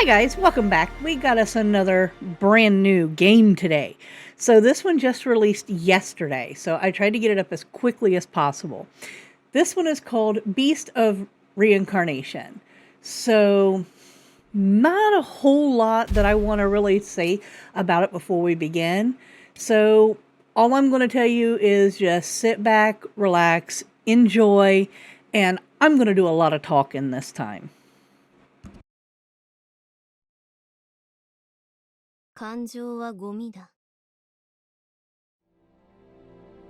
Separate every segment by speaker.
Speaker 1: Hi guys, welcome back. We got us another brand new game today. So this one just released yesterday, so I tried to get it up as quickly as possible. This one is called Beast of Reincarnation. So not a whole lot that I want to really say about it before we begin. So all I'm going to tell you is just sit back, relax, enjoy, and I'm going to do a lot of talking this time.
Speaker 2: 感情はゴミだ。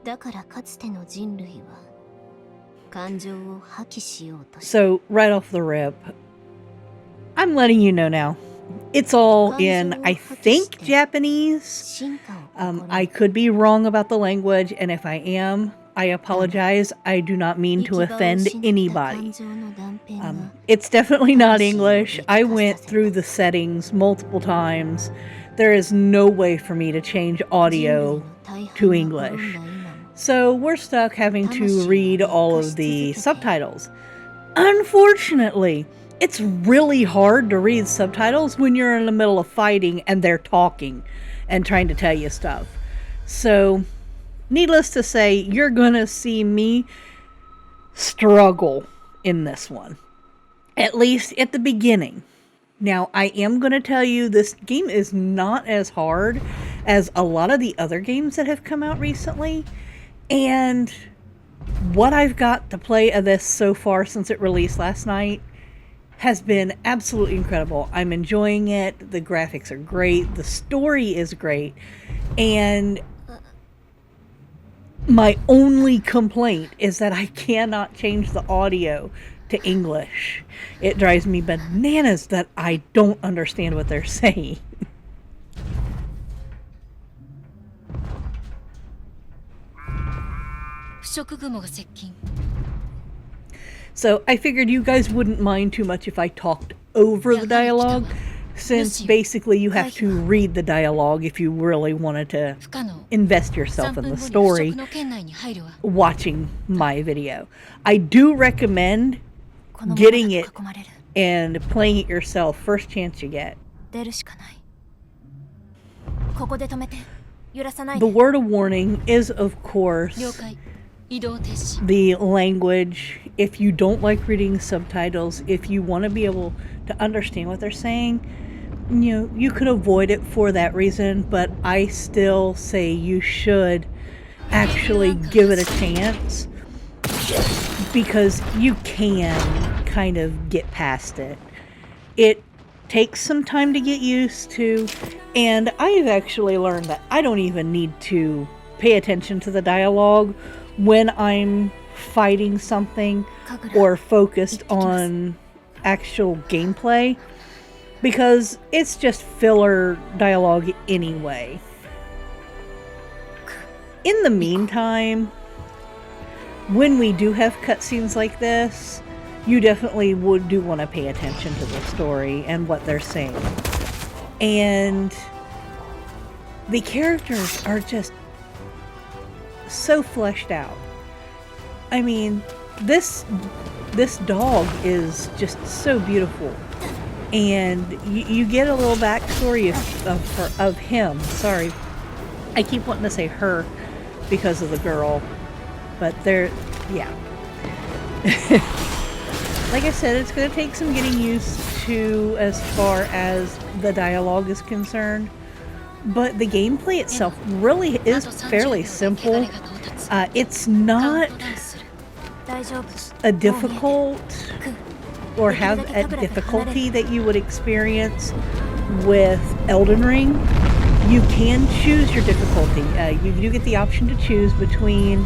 Speaker 2: だからかつての人類は感情を破棄しようとした。
Speaker 1: So right off the rip, I'm letting you know now. It's all in, I think, Japanese. I could be wrong about the language, and if I am, I apologize. I do not mean to offend anybody. It's definitely not English. I went through the settings multiple times. There is no way for me to change audio to English. So we're stuck having to read all of the subtitles. Unfortunately, it's really hard to read subtitles when you're in the middle of fighting and they're talking and trying to tell you stuff. So, needless to say, you're gonna see me struggle in this one. At least at the beginning. Now, I am going to tell you this game is not as hard as a lot of the other games that have come out recently. And what I've got to play of this so far since it released last night has been absolutely incredible. I'm enjoying it. The graphics are great. The story is great. And my only complaint is that I cannot change the audio to English. It drives me bananas that I don't understand what they're saying. So I figured you guys wouldn't mind too much if I talked over the dialogue, since basically you have to read the dialogue if you really wanted to invest yourself in the story watching my video. I do recommend getting it and playing it yourself first chance you get. The word of warning is, of course, the language. If you don't like reading subtitles, if you want to be able to understand what they're saying, you could avoid it for that reason, but I still say you should actually give it a chance, because you can kind of get past it. It takes some time to get used to, and I've actually learned that I don't even need to pay attention to the dialogue when I'm fighting something or focused on actual gameplay, because it's just filler dialogue anyway. In the meantime, when we do have cutscenes like this, you definitely do want to pay attention to the story and what they're saying. And the characters are just so fleshed out. I mean, this dog is just so beautiful. And you get a little backstory of him. Sorry, I keep wanting to say her because of the girl. But yeah. Like I said, it's going to take some getting used to as far as the dialogue is concerned. But the gameplay itself really is fairly simple. It's not a difficult or have a difficulty that you would experience with Elden Ring. You can choose your difficulty. You do get the option to choose between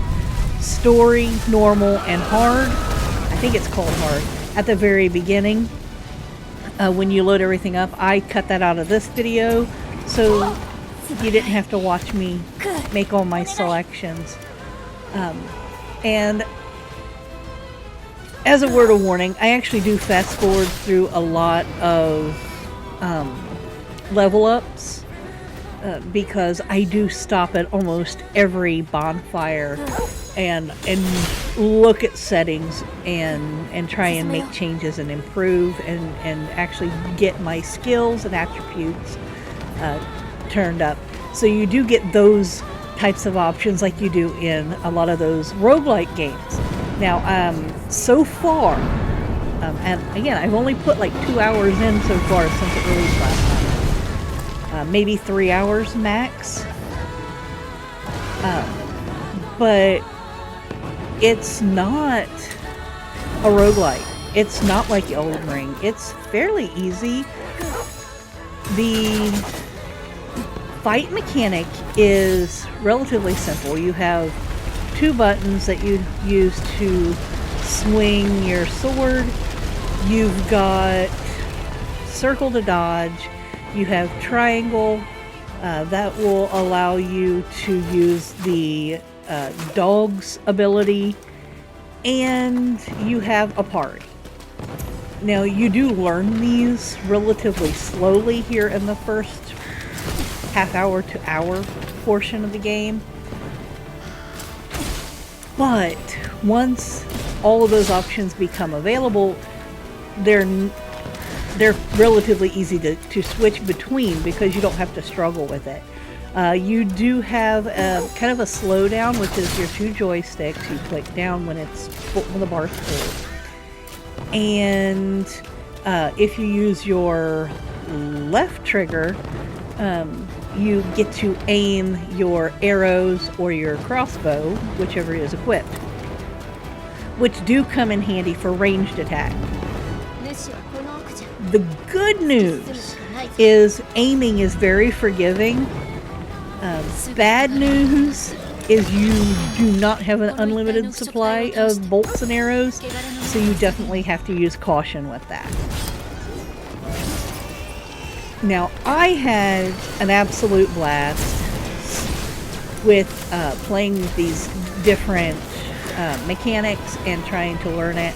Speaker 1: story, normal, and hard. I think it's called hard at the very beginning. When you load everything up, I cut that out of this video so you didn't have to watch me make all my selections. And as a word of warning, I actually do fast forward through a lot of level ups because I do stop at almost every bonfire and look at settings and try and make changes and improve and actually get my skills and attributes turned up. So you do get those types of options like you do in a lot of those roguelike games. Now, so far, and again, I've only put like 2 hours in so far since it released last night. Maybe 3 hours max. But it's not a roguelike. It's not like Elden Ring. It's fairly easy. The fight mechanic is relatively simple. You have 2 buttons that you use to swing your sword. You've got circle to dodge. You have triangle. That will allow you to use the dog's ability, and you have a parry. Now, you do learn these relatively slowly here in the first half hour to hour portion of the game, but once all of those options become available, they're relatively easy to switch between because you don't have to struggle with it. You do have kind of a slowdown, which is your 2 joysticks. You click down when the bar's full. And if you use your left trigger, you get to aim your arrows or your crossbow, whichever is equipped, which do come in handy for ranged attack. The good news is aiming is very forgiving. Bad news is you do not have an unlimited supply of bolts and arrows, so you definitely have to use caution with that. Now, I had an absolute blast with playing with these different mechanics and trying to learn it.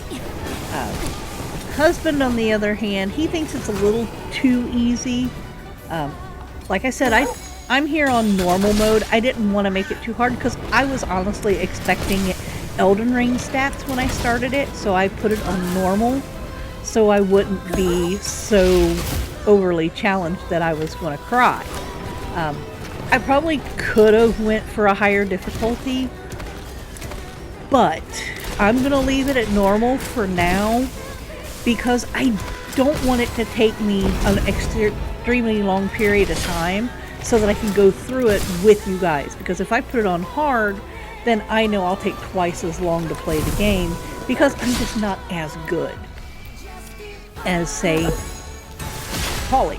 Speaker 1: Husband, on the other hand, he thinks it's a little too easy. Like I said, I'm here on normal mode. I didn't want to make it too hard because I was honestly expecting Elden Ring stats when I started it, so I put it on normal so I wouldn't be so overly challenged that I was going to cry. I probably could have went for a higher difficulty, but I'm going to leave it at normal for now because I don't want it to take me an extremely long period of time so that I can go through it with you guys. Because if I put it on hard, then I know I'll take twice as long to play the game because I'm just not as good as, say, Polly.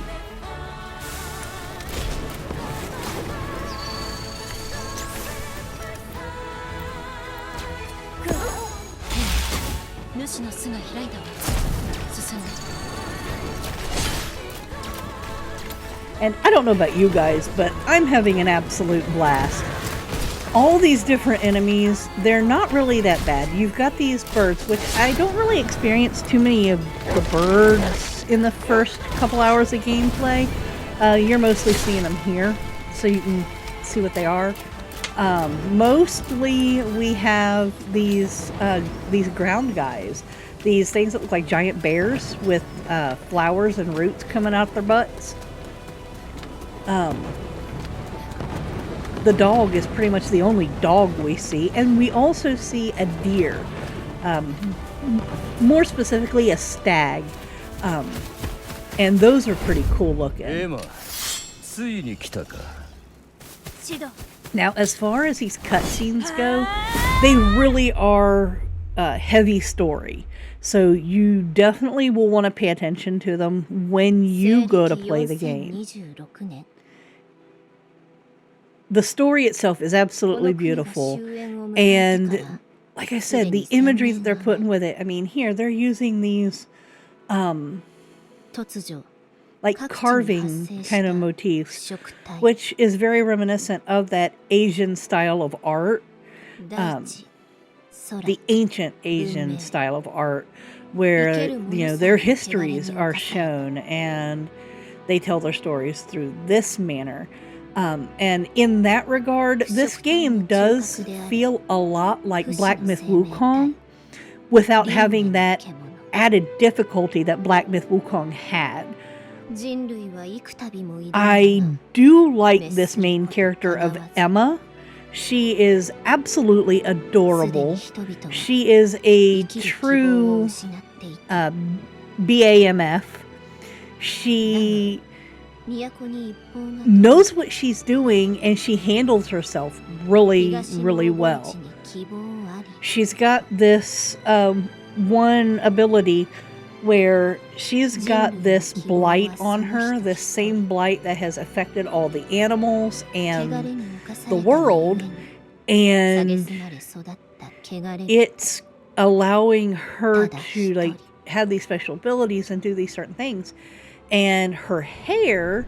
Speaker 1: And I don't know about you guys, but I'm having an absolute blast. All these different enemies, they're not really that bad. You've got these birds, which I don't really experience too many of the birds in the first couple hours of gameplay. You're mostly seeing them here, so you can see what they are. Mostly we have these ground guys. These things that look like giant bears with flowers and roots coming out their butts. The dog is pretty much the only dog we see, and we also see a deer. More specifically, a stag. And those are pretty cool looking. Now, as far as these cutscenes go, they really are heavy story. So you definitely will want to pay attention to them when you go to play the game. The story itself is absolutely beautiful. And like I said, the imagery that they're putting with it, I mean, here they're using these like carving kind of motifs, which is very reminiscent of that Asian style of art. The ancient Asian style of art where, you know, their histories are shown and they tell their stories through this manner. And in that regard, this game does feel a lot like Black Myth Wukong without having that added difficulty that Black Myth Wukong had. I do like this main character of Emma. She is absolutely adorable. She is a true BAMF. She knows what she's doing and she handles herself really, really well. She's got this one ability where she's got this blight on her, this same blight that has affected all the animals and the world, and it's allowing her to like have these special abilities and do these certain things. And her hair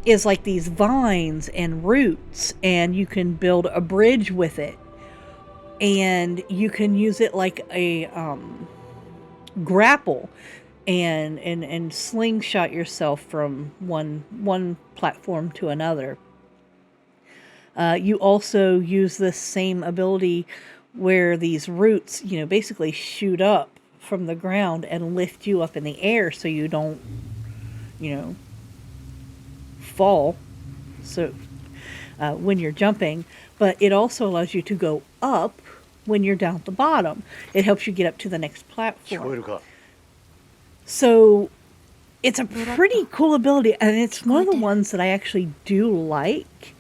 Speaker 1: is like these vines and roots, and you can build a bridge with it, and you can use it like a grapple and slingshot yourself from one platform to another. You also use this same ability where these roots, you know, basically shoot up from the ground and lift you up in the air so you don't, you know, fall so when you're jumping. But it also allows you to go up when you're down at the bottom. It helps you get up to the next platform. So it's a pretty cool ability, and it's one of the ones that I actually do like,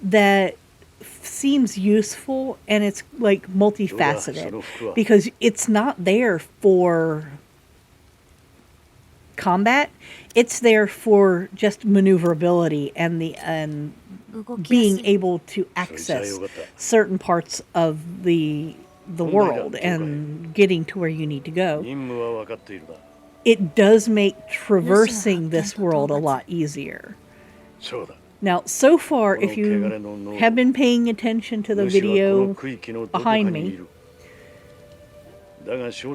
Speaker 1: that seems useful, and it's like multifaceted because it's not there for combat. It's there for just maneuverability and being able to access certain parts of the world and getting to where you need to go. It does make traversing this world a lot easier. Now, so far, if you have been paying attention to the video behind me, there's a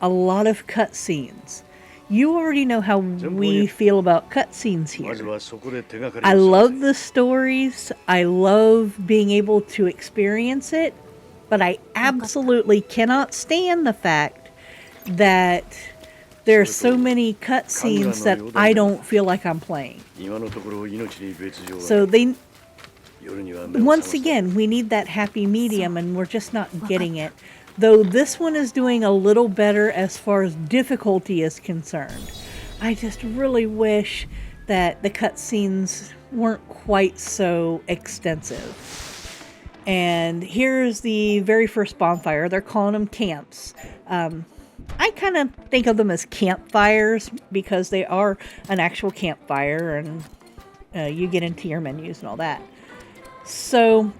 Speaker 1: lot of cutscenes. You already know how we feel about cutscenes here. I love the stories. I love being able to experience it, but I absolutely cannot stand the fact that there's so many cutscenes that I don't feel like I'm playing. So once again, we need that happy medium, and we're just not getting it. Though this one is doing a little better as far as difficulty is concerned. I just really wish that the cutscenes weren't quite so extensive. And here's the very first bonfire. They're calling them camps. I kind of think of them as campfires because they are an actual campfire, and you get into your menus and all that. So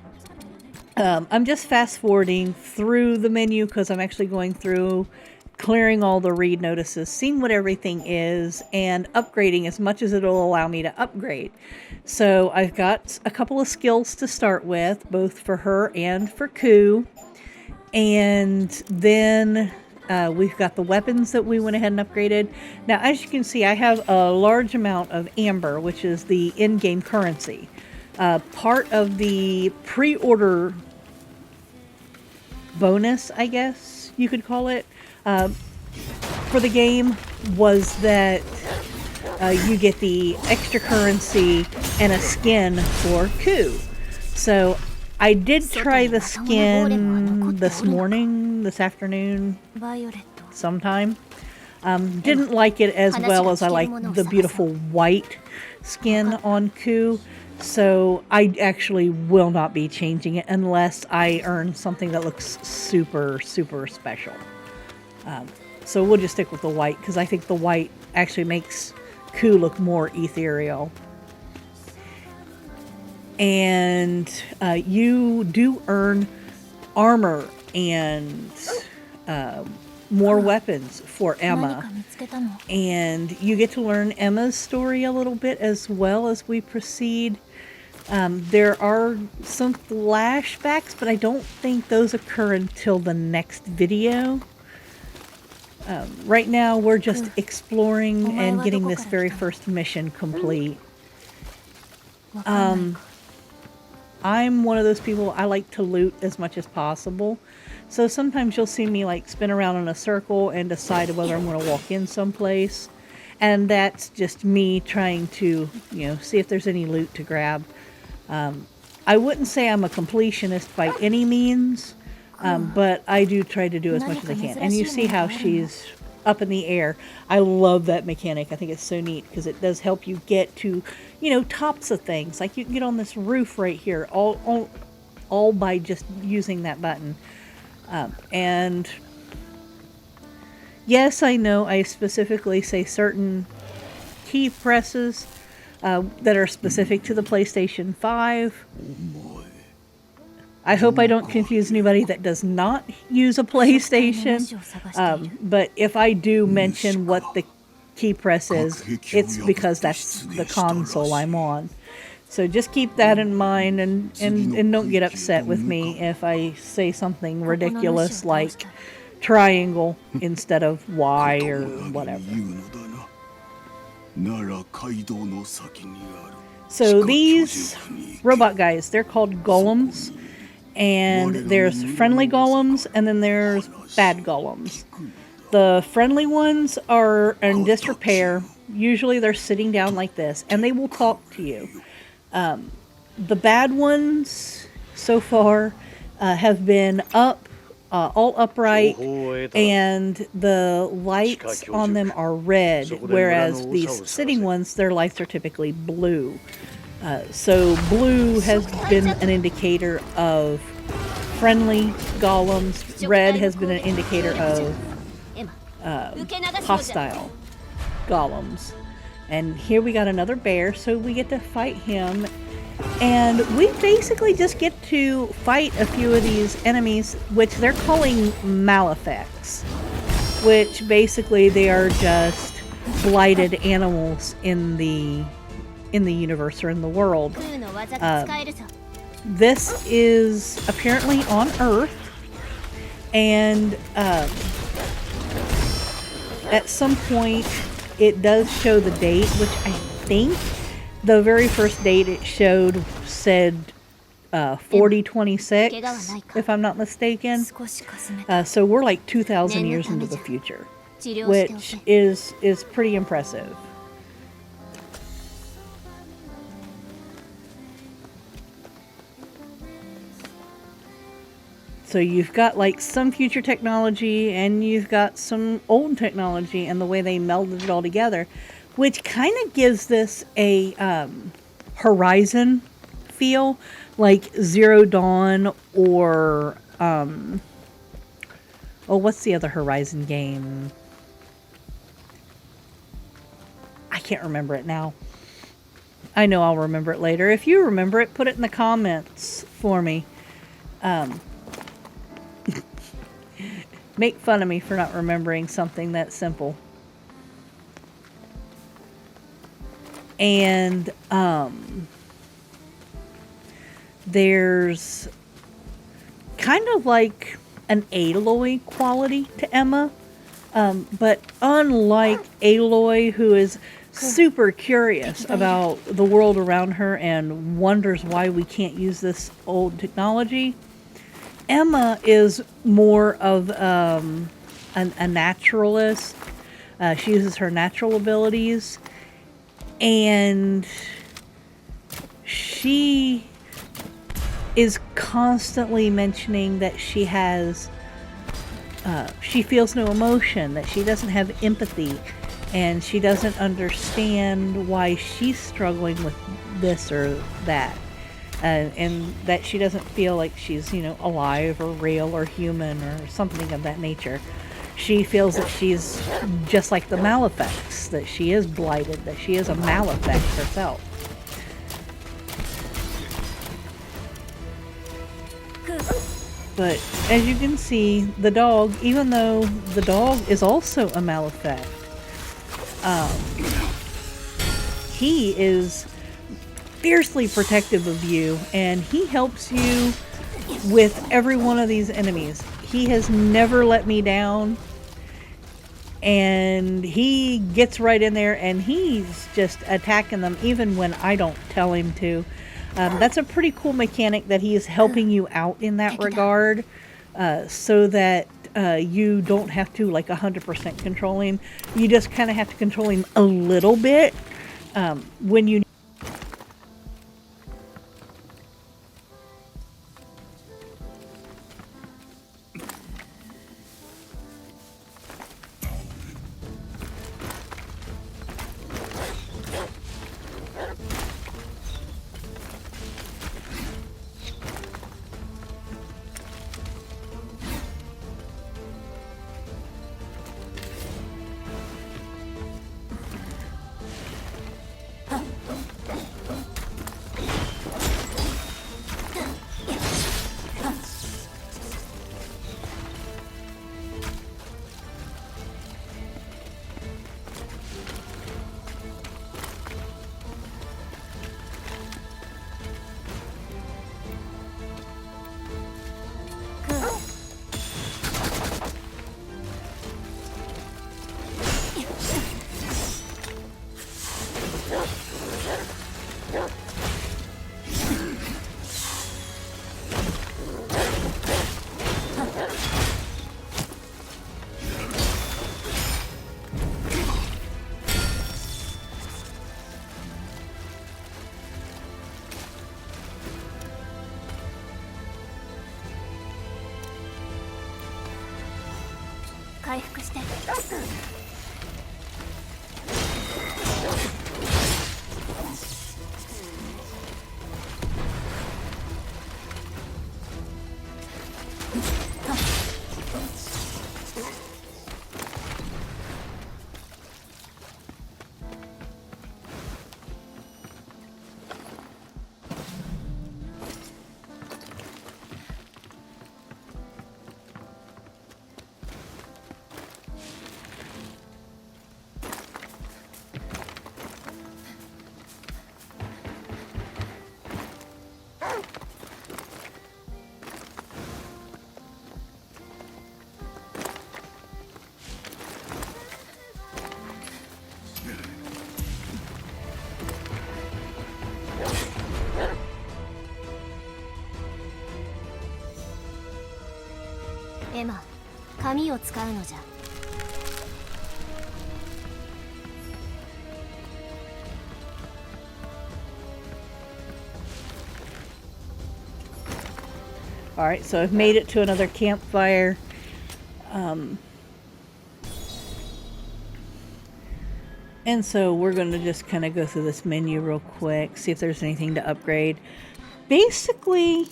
Speaker 1: I'm just fast forwarding through the menu because I'm actually going through, clearing all the read notices, seeing what everything is, and upgrading as much as it'll allow me to upgrade. So I've got a couple of skills to start with, both for her and for Koo. And then we've got the weapons that we went ahead and upgraded. Now, as you can see, I have a large amount of amber, which is the in-game currency. Part of the pre-order bonus, I guess you could call it, for the game was that you get the extra currency and a skin for Koo. So I did try the skin this afternoon, sometime. Didn't like it as well as I like the beautiful white skin on Koo. So I actually will not be changing it unless I earn something that looks super, super special. So we'll just stick with the white because I think the white actually makes Koo look more ethereal. And you do earn armor and more weapons for Emma. And you get to learn Emma's story a little bit as well as we proceed. There are some flashbacks, but I don't think those occur until the next video. Right now, we're just exploring and getting this very first mission complete. I'm one of those people, I like to loot as much as possible. So sometimes you'll see me like spin around in a circle and decide whether I'm going to walk in someplace. And that's just me trying to, you know, see if there's any loot to grab. I wouldn't say I'm a completionist by any means, but I do try to do as much as I can. And you see how she's up in the air. I love that mechanic. I think it's so neat because it does help you get to, you know, tops of things. Like you can get on this roof right here, all by just using that button. And yes, I know I specifically say certain key presses that are specific to the PlayStation 5. I hope I don't confuse anybody that does not use a PlayStation. But if I do mention what the key press is, it's because that's the console I'm on. So just keep that in mind and don't get upset with me if I say something ridiculous like triangle instead of Y or whatever. So these robot guys, they're called golems. And there's friendly golems, and then there's bad golems. The friendly ones are in disrepair. Usually they're sitting down like this, and they will talk to you. The bad ones, so far, have been up, all upright, and the lights on them are red, whereas these sitting ones, their lights are typically blue. So blue has been an indicator of friendly golems. Red has been an indicator of hostile golems. And here we got another bear, so we get to fight him. And we basically just get to fight a few of these enemies, which they're calling malefacts. Which basically they are just blighted animals in the universe or in the world. This is apparently on Earth, and at some point it does show the date, which I think the very first date it showed said 4026, if I'm not mistaken. So we're like 2,000 years into the future, which is pretty impressive. So you've got like some future technology and you've got some old technology, and the way they melded it all together, which kind of gives this a Horizon feel, like Zero Dawn or what's the other Horizon game? I can't remember it now. I know I'll remember it later. If you remember it, put it in the comments for me. Make fun of me for not remembering something that simple. And there's kind of like an Aloy quality to Emma. But unlike Aloy, who is super curious about the world around her and wonders why we can't use this old technology, Emma is more of a naturalist. She uses her natural abilities, and she is constantly mentioning that she has she feels no emotion, that she doesn't have empathy, and she doesn't understand why she's struggling with this or that. And that she doesn't feel like she's, alive or real or human or something of that nature. She feels that she's just like the Malefacts, that she is blighted, that she is a Malefact herself. But as you can see, the dog, even though the dog is also a Malefact, he is fiercely protective of you, and he helps you with every one of these enemies. He has never let me down. and he gets right in there and he's just attacking them even when I don't tell him to. That's a pretty cool mechanic that he is helping you out in that regard, so that you don't have to like 100% control him. You just kind of have to control him a little bit when you.
Speaker 2: エマ、紙を使うのじゃ。
Speaker 1: Alright, so I've made it to another campfire. And so we're going to just kind of go through this menu real quick, see if there's anything to upgrade. Basically,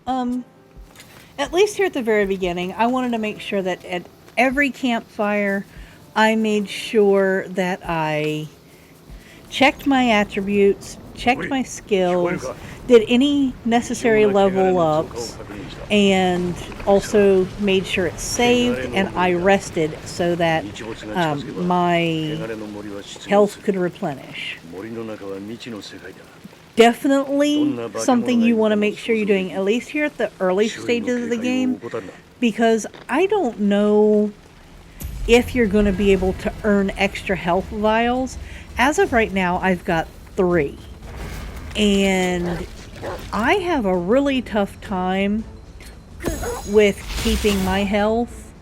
Speaker 1: at least here at the very beginning, I wanted to make sure that at every campfire, I made sure that I checked my attributes, checked my skills, did any necessary level ups, and also made sure it's saved and I rested so that my health could replenish. Definitely something you want to make sure you're doing, at least here at the early stages of the game, because I don't know if you're going to be able to earn extra health vials. As of right now, I've got 3. And I have a really tough time with keeping my health,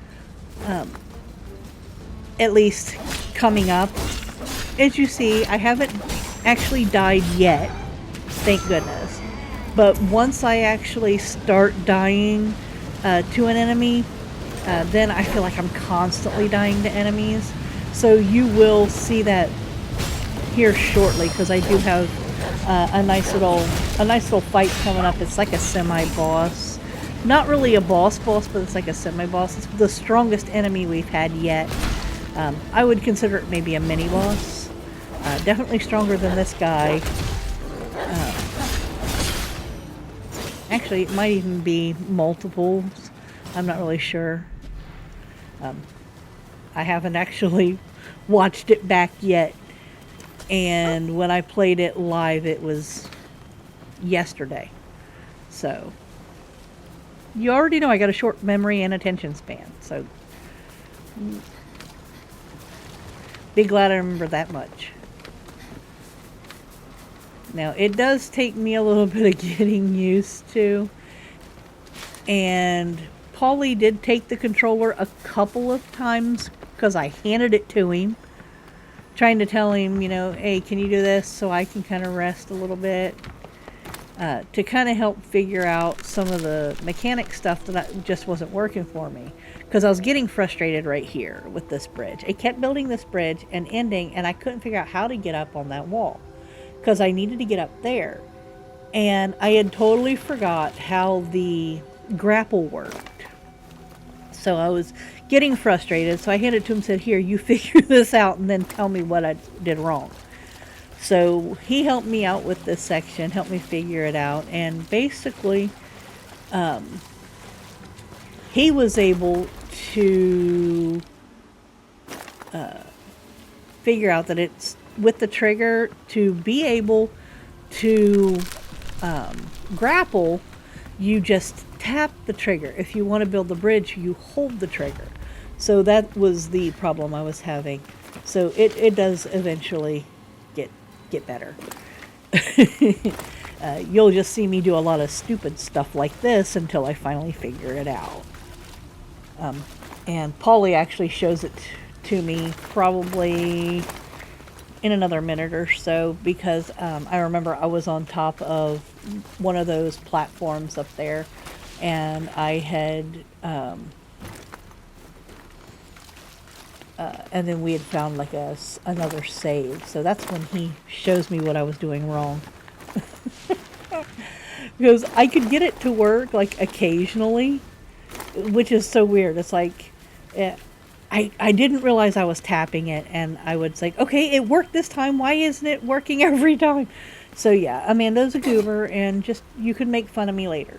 Speaker 1: at least coming up. As you see, I haven't actually died yet, thank goodness. But once I actually start dying to an enemy, then I feel like I'm constantly dying to enemies. So you will see that here shortly, because I do have a nice little fight coming up. It's like a semi-boss. Not really a boss, but it's like a semi-boss. It's the strongest enemy we've had yet. I would consider it maybe a mini-boss. Definitely stronger than this guy. Actually, it might even be multiples. I'm not really sure. I haven't actually watched it back yet. And when I played it live, it was yesterday. So, you already know I got a short memory and attention span. So, Be glad I remember that much. Now, it does take me a little bit of getting used to. And Paulie did take the controller a couple of times because I handed it to him, trying to tell him, you know, hey, can you do this so I can kind of rest a little bit, to kind of help figure out some of the mechanic stuff that just wasn't working for me, because I was getting frustrated right here with this bridge. I kept building this bridge and ending, and I couldn't figure out how to get up on that wall because I needed to get up there, and I had totally forgot how the grapple worked. So I was getting frustrated, so I handed it to him and said, here, you figure this out and then tell me what I did wrong. So he helped me out with this section, helped me figure it out, and basically he was able to figure out that it's with the trigger to be able to grapple, you just tap the trigger. If you want to build the bridge, you hold the trigger. So that was the problem I was having. So it does eventually get better. You'll just see me do a lot of stupid stuff like this until I finally figure it out. And Paulie actually shows it to me probably in another minute or so, because I remember I was on top of one of those platforms up there, and I had and then we had found like another save, so that's when he shows me what I was doing wrong. Because I could get it to work like occasionally, which is so weird. It's like I didn't realize I was tapping it, and I would say, okay, it worked this time. Why isn't it working every time? So yeah, Amanda's a goober, and just, you can make fun of me later.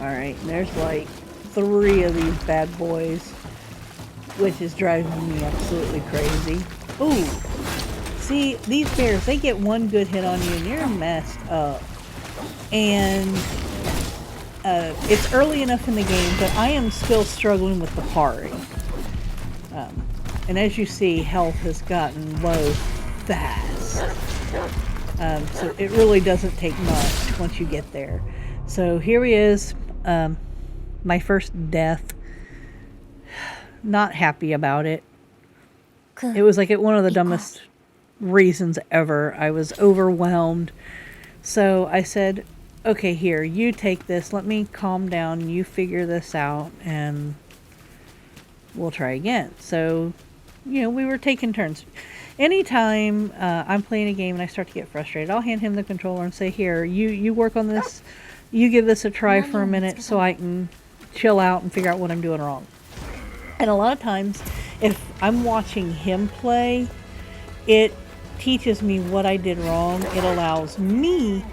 Speaker 1: Alright, there's like 3 of these bad boys, which is driving me absolutely crazy. Ooh! See, these bears, they get one good hit on you and you're messed up. And it's early enough in the game, but I am still struggling with the parry. And as you see, health has gotten low fast. So it really doesn't take much once you get there. So here he is, my first death. Not happy about it. It was like one of the dumbest reasons ever. I was overwhelmed. So I said, okay, here, you take this. Let me calm down. You figure this out, and we'll try again. So, you know, we were taking turns. Anytime I'm playing a game and I start to get frustrated, I'll hand him the controller and say, here, you work on this. You give this a try for a minute so I can chill out and figure out what I'm doing wrong. And a lot of times, if I'm watching him play, it teaches me what I did wrong. It allows me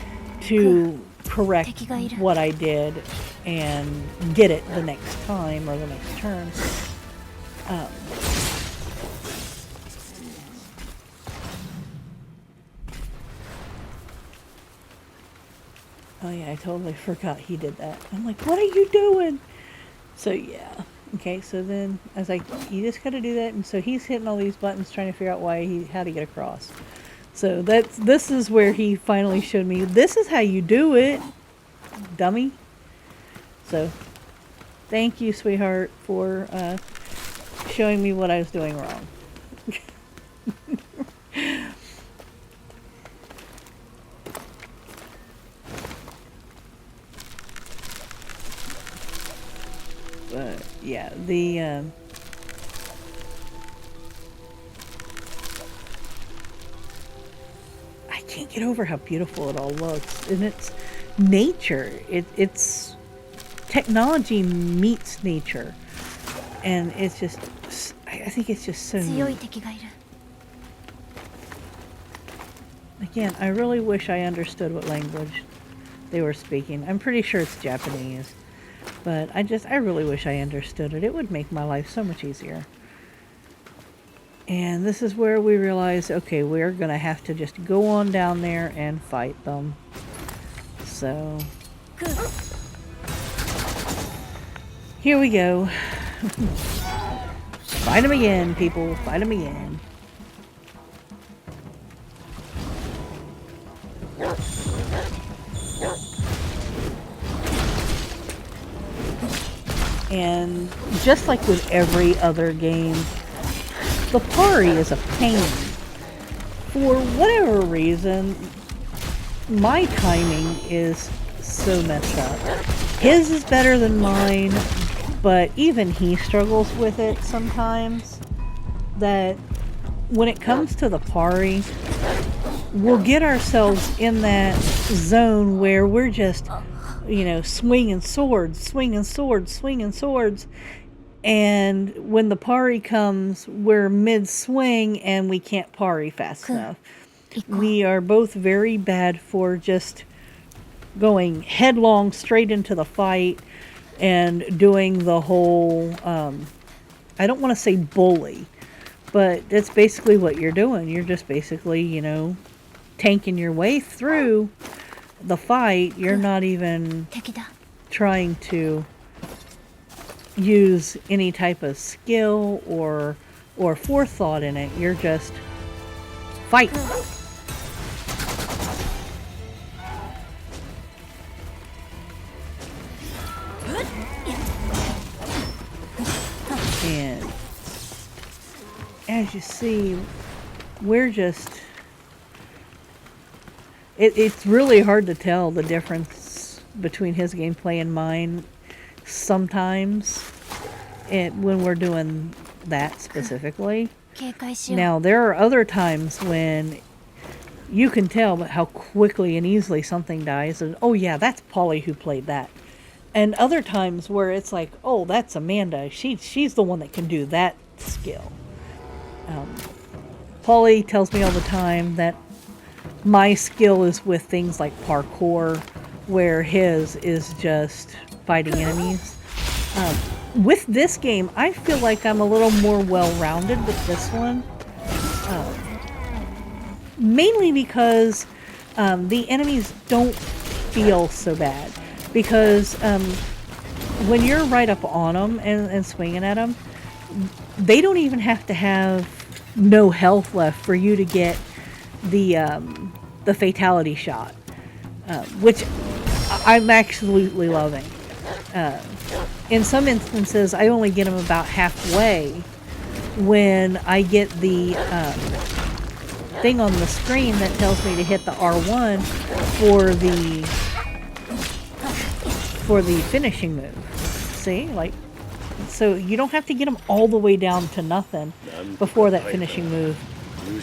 Speaker 1: to correct what I did and get it the next time or the next turn. Oh yeah, I totally forgot he did that. I'm like, what are you doing? So yeah. Okay, so then I was like, you just gotta do that. And so he's hitting all these buttons trying to figure out how to get across. So this is where he finally showed me, this is how you do it, dummy. So thank you, sweetheart, for showing me what I was doing wrong. Yeah, I can't get over how beautiful it all looks, and it's nature. It's technology meets nature, and it's just, I think it's just so neat. Again, I really wish I understood what language they were speaking. I'm pretty sure it's Japanese. But I really wish I understood it. It would make my life so much easier. And this is where we realize, okay, we're going to have to just go on down there and fight them. So, here we go. Fight them again, people. Fight them again. And just like with every other game, the parry is a pain. For whatever reason, my timing is so messed up. His is better than mine, but even he struggles with it sometimes. That when it comes to the parry, we'll get ourselves in that zone where we're just, you know, swinging swords. And when the parry comes, we're mid-swing and we can't parry fast enough. We are both very bad for just going headlong straight into the fight and doing the whole, I don't want to say bully, but that's basically what you're doing. You're just basically, you know, tanking your way through the fight. You're not even trying to use any type of skill or forethought in it. You're just fight. And as you see, we're just, it's really hard to tell the difference between his gameplay and mine sometimes when we're doing that specifically. Now, there are other times when you can tell how quickly and easily something dies, and oh yeah, that's Polly who played that. And other times where it's like, oh, that's Amanda. She's the one that can do that skill. Polly tells me all the time that my skill is with things like parkour, where his is just fighting enemies. With this game, I feel like I'm a little more well-rounded with this one. Mainly because the enemies don't feel so bad. Because when you're right up on them and swinging at them, they don't even have to have no health left for you to get the fatality shot, which I'm absolutely loving. In some instances, I only get them about halfway when I get the thing on the screen that tells me to hit the R1 for the finishing move. See, like, so you don't have to get them all the way down to nothing before that finishing move,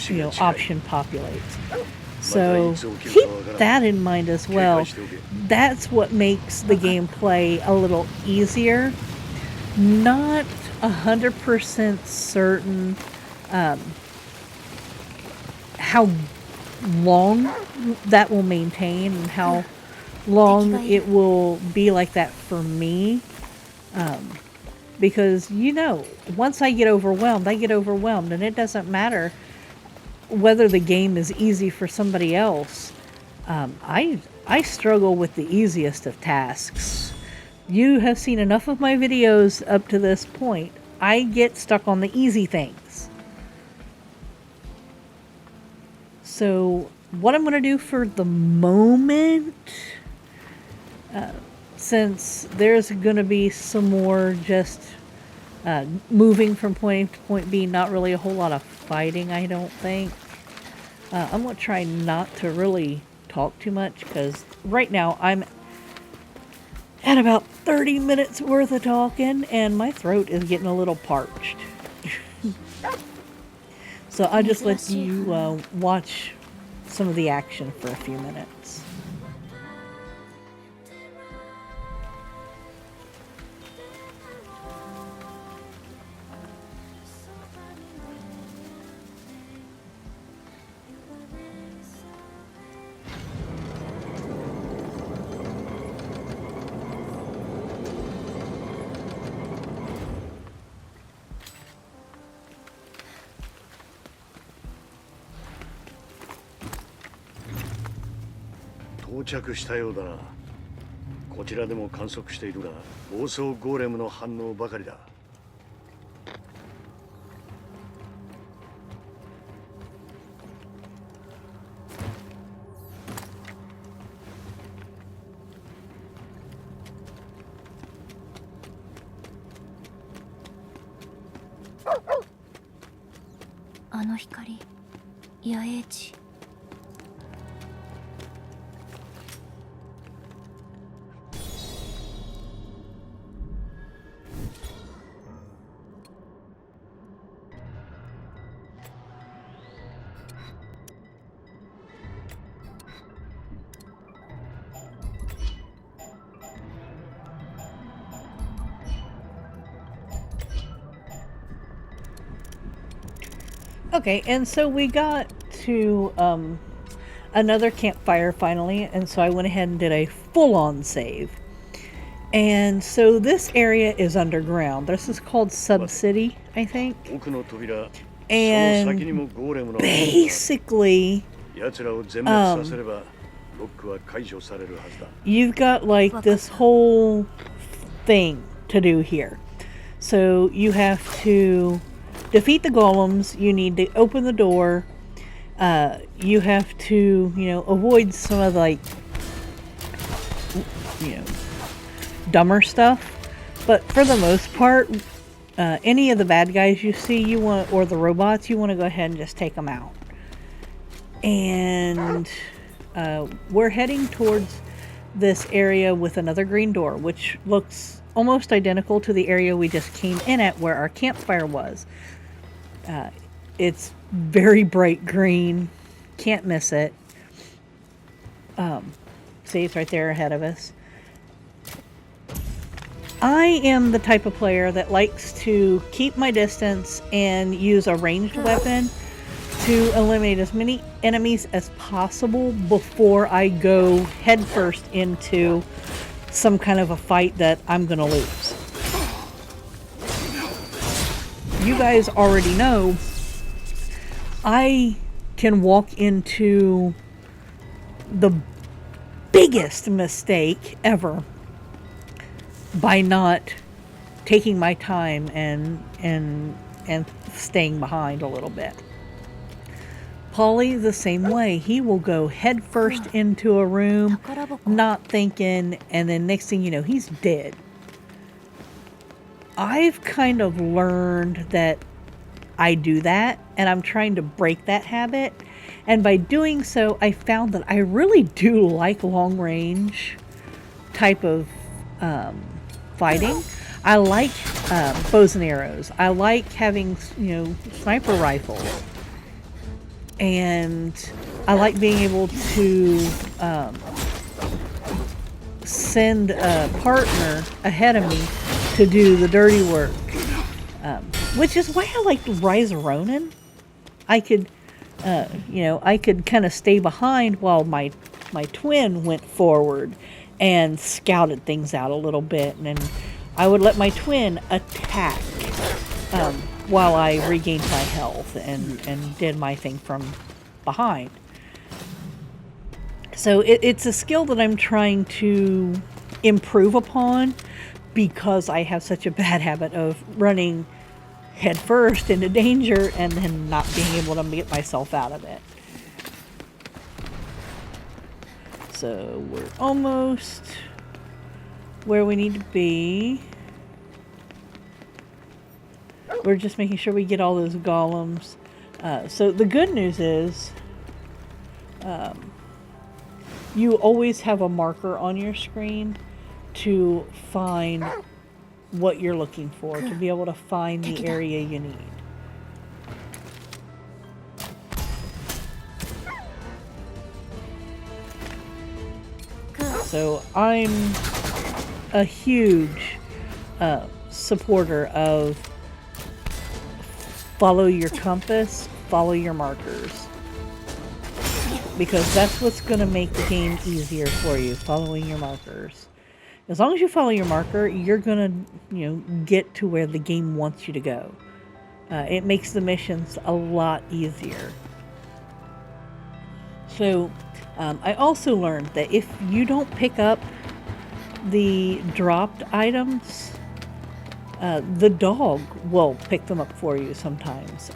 Speaker 1: you know, option populates. So keep that in mind as well. That's what makes the gameplay a little easier. Not 100% certain how long that will maintain and how long it will be like that for me. Because, you know, once I get overwhelmed, and it doesn't matter whether the game is easy for somebody else. I struggle with the easiest of tasks. You have seen enough of my videos up to this point. I get stuck on the easy things. So what I'm going to do for the moment, since there's going to be some more just moving from point A to point B, not really a whole lot of fighting, I don't think. I'm going to try not to really talk too much, because right now I'm at about 30 minutes worth of talking, and my throat is getting a little parched. So I'll just let you watch some of the action for a few minutes.
Speaker 3: 到着したようだな。こちらでも観測しているが、暴走ゴーレムの反応ばかりだ。
Speaker 2: あの光、野営地。
Speaker 1: Okay, and so we got to another campfire finally, and so I went ahead and did a full-on save. And so this area is underground. This is called Sub-City, I think. And basically, you've got like this whole thing to do here. So you have to defeat the golems, you need to open the door, you have to, you know, avoid some of the, like, you know, dumber stuff. But for the most part, any of the bad guys you see, you want, or the robots, you want to go ahead and just take them out. And we're heading towards this area with another green door, which looks almost identical to the area we just came in at where our campfire was. It's very bright green. Can't miss it. See, it's right there ahead of us. I am the type of player that likes to keep my distance and use a ranged weapon to eliminate as many enemies as possible before I go headfirst into some kind of a fight that I'm gonna lose. You guys already know I can walk into the biggest mistake ever by not taking my time and staying behind a little bit. Paulie the same way. He will go head first into a room, not thinking, and then next thing you know, he's dead. I've kind of learned that I do that, and I'm trying to break that habit. And by doing so, I found that I really do like long range type of fighting. I like bows and arrows. I like having, you know, sniper rifles. And I like being able to send a partner ahead of me to do the dirty work, which is why I like Rise of Ronin. I could, I could kind of stay behind while my twin went forward and scouted things out a little bit, and then I would let my twin attack while I regained my health and did my thing from behind. So it's a skill that I'm trying to improve upon because I have such a bad habit of running headfirst into danger and then not being able to get myself out of it. So we're almost where we need to be. We're just making sure we get all those golems. So the good news is you always have a marker on your screen to find what you're looking for, to be able to find the area you need. So I'm a huge supporter of follow your compass, follow your markers. Because that's what's going to make the game easier for you, following your markers. As long as you follow your marker, you're going to, get to where the game wants you to go. It makes the missions a lot easier. So, I also learned that if you don't pick up the dropped items, the dog will pick them up for you sometimes.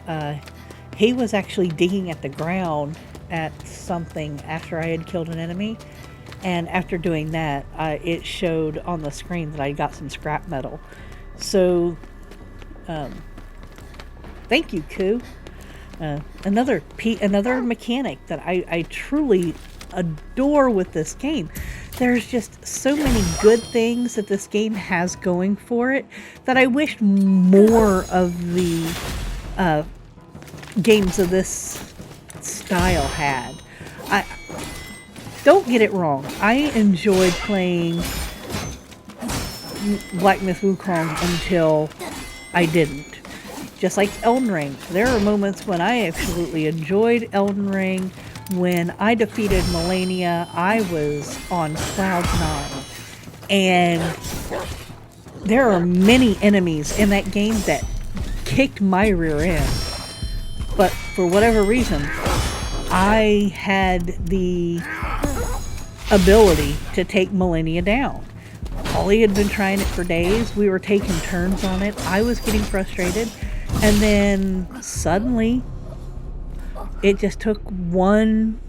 Speaker 1: He was actually digging at the ground at something after I had killed an enemy, and after doing that it showed on the screen that I got some scrap metal. So thank you, Koo. Another mechanic that I truly adore with this game. There's just so many good things that this game has going for it that I wish more of the games of this style had. Don't get it wrong, I enjoyed playing Black Myth Wukong until I didn't. Just like Elden Ring, there are moments when I absolutely enjoyed Elden Ring. When I defeated Melania, I was on cloud 9, and there are many enemies in that game that kicked my rear end, but for whatever reason I had the ability to take Melania down. Ollie had been trying it for days, we were taking turns on it, I was getting frustrated, and then suddenly it just took one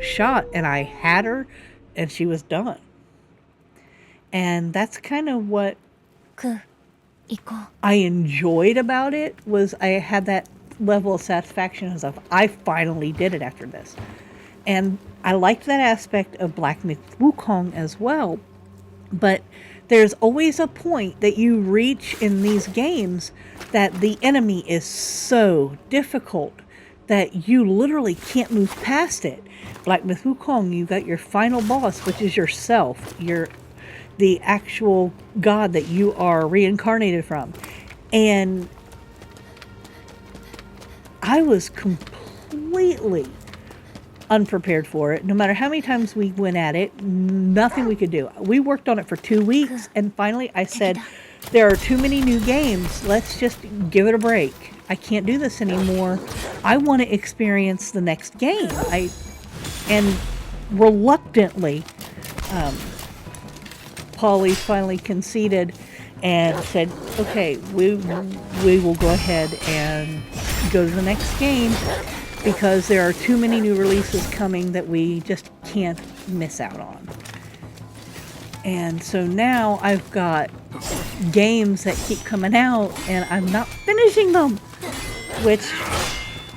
Speaker 1: shot and I had her and she was done. And that's kind of what I enjoyed about it, was I had that level of satisfaction as if I finally did it after this. And I liked that aspect of Black Myth Wukong as well. But there's always a point that you reach in these games that the enemy is so difficult that you literally can't move past it. Black Myth Wukong, you got your final boss, which is yourself. You're the actual god that you are reincarnated from. And I was completely unprepared for it. No matter how many times we went at it, nothing we could do. We worked on it for 2 weeks, and finally I said, there are too many new games, let's just give it a break. I can't do this anymore. I want to experience the next game. And reluctantly, Polly finally conceded and said, okay, we will go ahead and go to the next game because there are too many new releases coming that we just can't miss out on. And so now I've got games that keep coming out and I'm not finishing them, which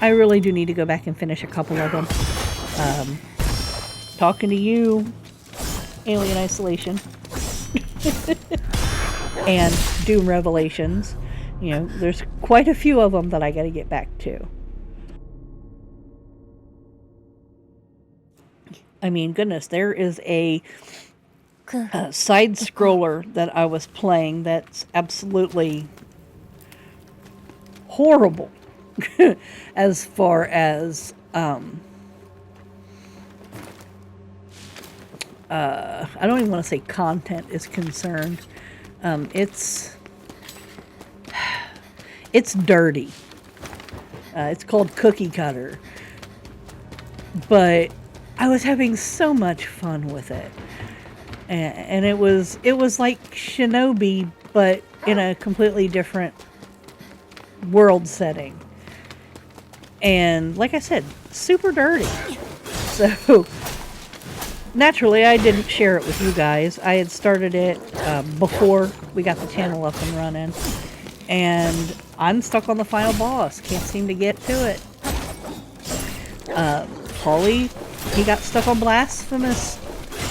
Speaker 1: I really do need to go back and finish a couple of them. Talking to you, Alien Isolation, and Doom Revelations. There's quite a few of them that I got to get back to. I mean, goodness, there is a side scroller that I was playing that's absolutely horrible as far as I don't even want to say content is concerned. It's dirty. It's called Cookie Cutter, but I was having so much fun with it, and it was like Shinobi, but in a completely different world setting. And like I said, super dirty. So naturally, I didn't share it with you guys. I had started it before we got the channel up and running, and I'm stuck on the final boss. Can't seem to get to it. Holly, he got stuck on Blasphemous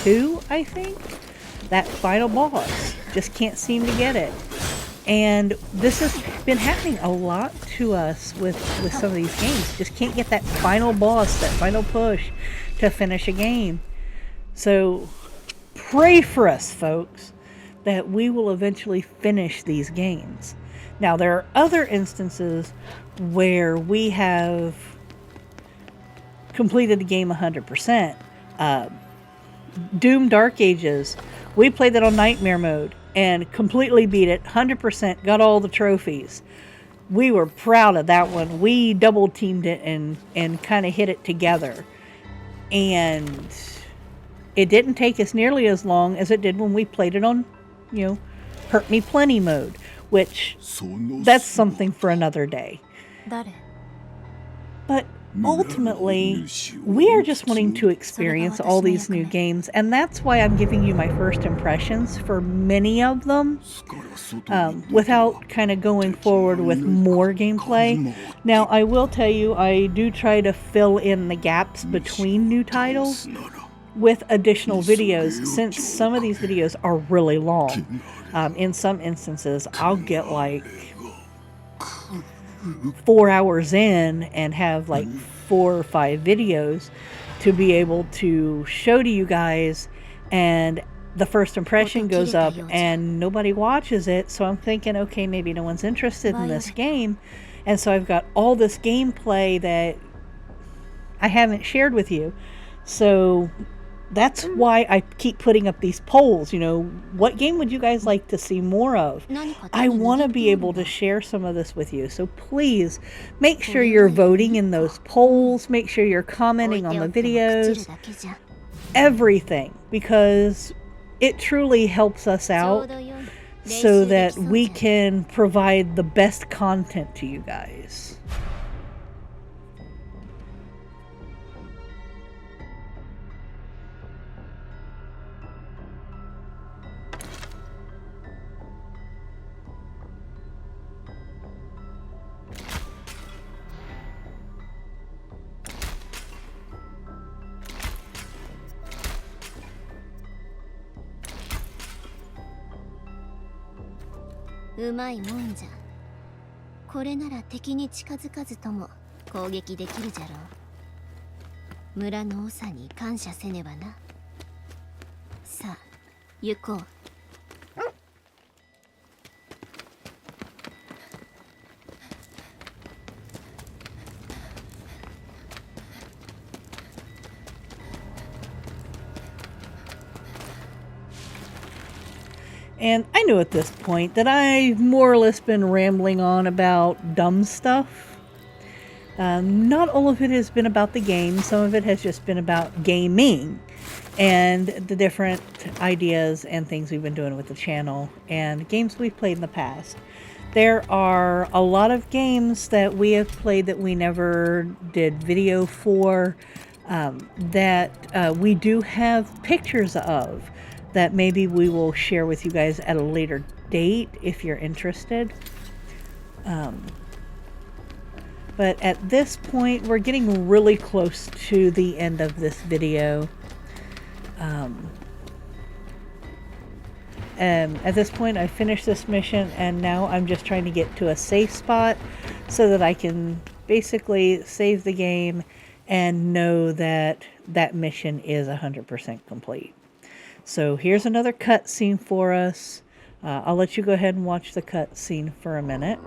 Speaker 1: 2, I think. That final boss. Just can't seem to get it. And this has been happening a lot to us with some of these games. Just can't get that final boss, that final push to finish a game. So pray for us, folks, that we will eventually finish these games. Now, there are other instances where we have completed the game 100%. Doom Dark Ages, we played that on Nightmare mode and completely beat it, 100%, got all the trophies. We were proud of that one. We double teamed it and kind of hit it together. And it didn't take us nearly as long as it did when we played it on, Hurt Me Plenty mode, which that's something for another day. But ultimately, we are just wanting to experience all these new games, and that's why I'm giving you my first impressions for many of them, without kind of going forward with more gameplay. Now, I will tell you, I do try to fill in the gaps between new titles with additional videos, since some of these videos are really long. In some instances, I'll get like 4 hours in and have like 4 or 5 videos to be able to show to you guys, and the first impression goes up and nobody watches it, so I'm thinking, okay, maybe no one's interested in this game, and so I've got all this gameplay that I haven't shared with you. So that's why I keep putting up these polls. What game would you guys like to see more of? I want to be able to share some of this with you. So please make sure you're voting in those polls. Make sure you're commenting on the videos. Everything. Because it truly helps us out so that we can provide the best content to you guys.
Speaker 2: うまいもんじゃ。これなら敵に近づかずとも攻撃できるじゃろう。村の長に感謝せねばな。さあ、行こう。
Speaker 1: And I know at this point that I've more or less been rambling on about dumb stuff. Not all of it has been about the game. Some of it has just been about gaming and the different ideas and things we've been doing with the channel and games we've played in the past. There are a lot of games that we have played that we never did video for, that we do have pictures of, that maybe we will share with you guys at a later date if you're interested. But at this point, we're getting really close to the end of this video. And at this point, I finished this mission, and now I'm just trying to get to a safe spot so that I can basically save the game and know that that mission is 100% complete. So here's another cutscene for us. I'll let you go ahead and watch the cutscene for a minute.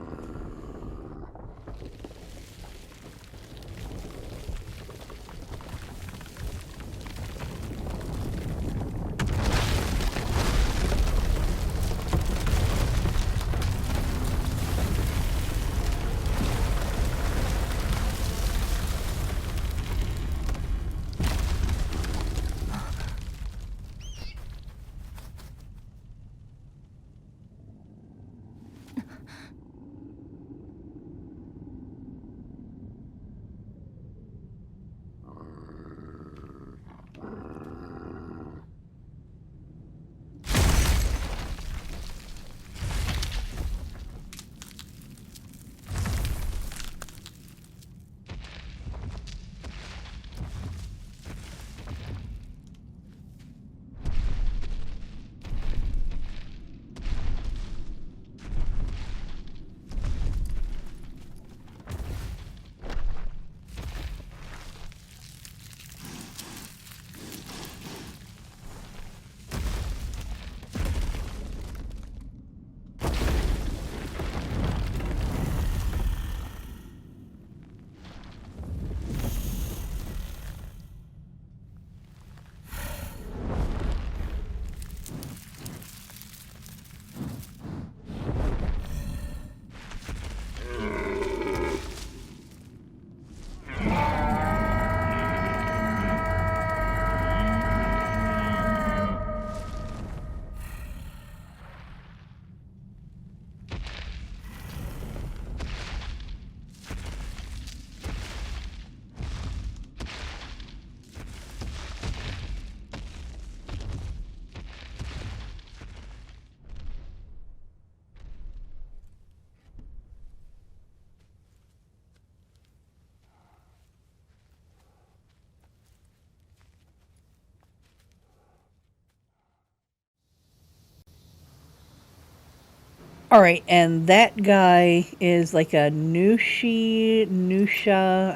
Speaker 1: All right, and that guy is like a Nusha.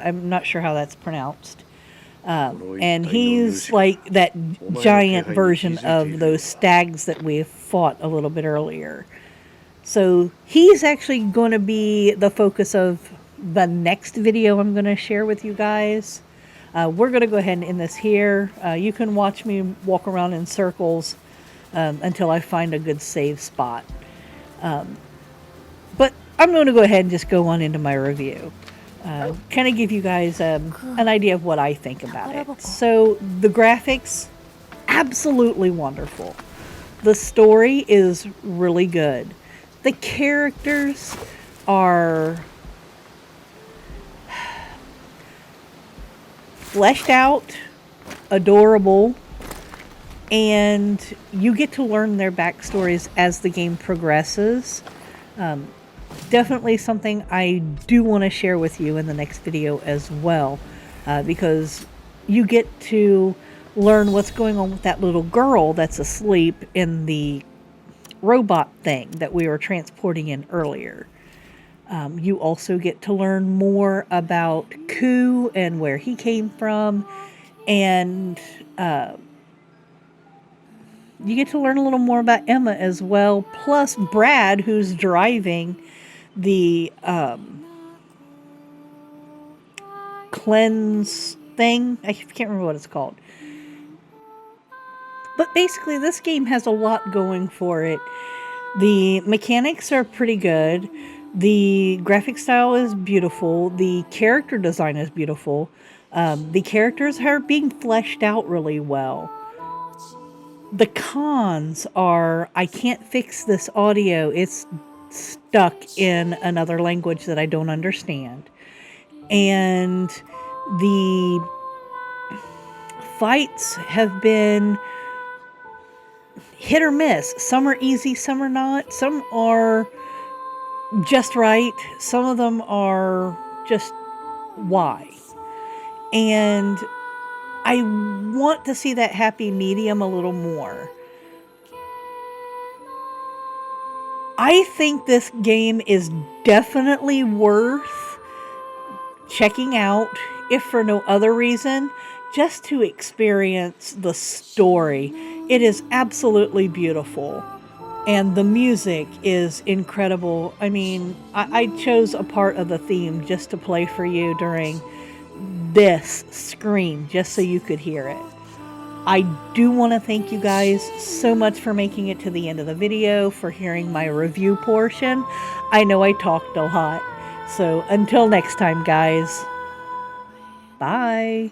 Speaker 1: I'm not sure how that's pronounced. And he's like that giant version of those stags that we fought a little bit earlier. So he's actually going to be the focus of the next video I'm going to share with you guys. We're going to go ahead and end this here. You can watch me walk around in circles until I find a good save spot. But I'm going to go ahead and just go on into my review. Kind of give you guys an idea of what I think about it. So the graphics, absolutely wonderful. The story is really good. The characters are fleshed out, adorable, and you get to learn their backstories as the game progresses. Definitely something I do want to share with you in the next video as well, because you get to learn what's going on with that little girl that's asleep in the robot thing that we were transporting in earlier. You also get to learn more about NOOOOO and where he came from, and you get to learn a little more about Emma as well, plus Brad, who's driving the cleanse thing. I can't remember what it's called. But basically, this game has a lot going for it. The mechanics are pretty good. The graphic style is beautiful. The character design is beautiful. The characters are being fleshed out really well. The cons are, I can't fix this audio. It's stuck in another language that I don't understand. And the fights have been hit or miss. Some are easy, some are not. Some are just right. Some of them are just why. And I want to see that happy medium a little more. I think this game is definitely worth checking out if for no other reason, just to experience the story. It is absolutely beautiful. And the music is incredible. I mean, I chose a part of the theme just to play for you during this scream, just so you could hear it. I do want to thank you guys so much for making it to the end of the video, for hearing my review portion. I know I talked a lot. So until next time, guys. Bye.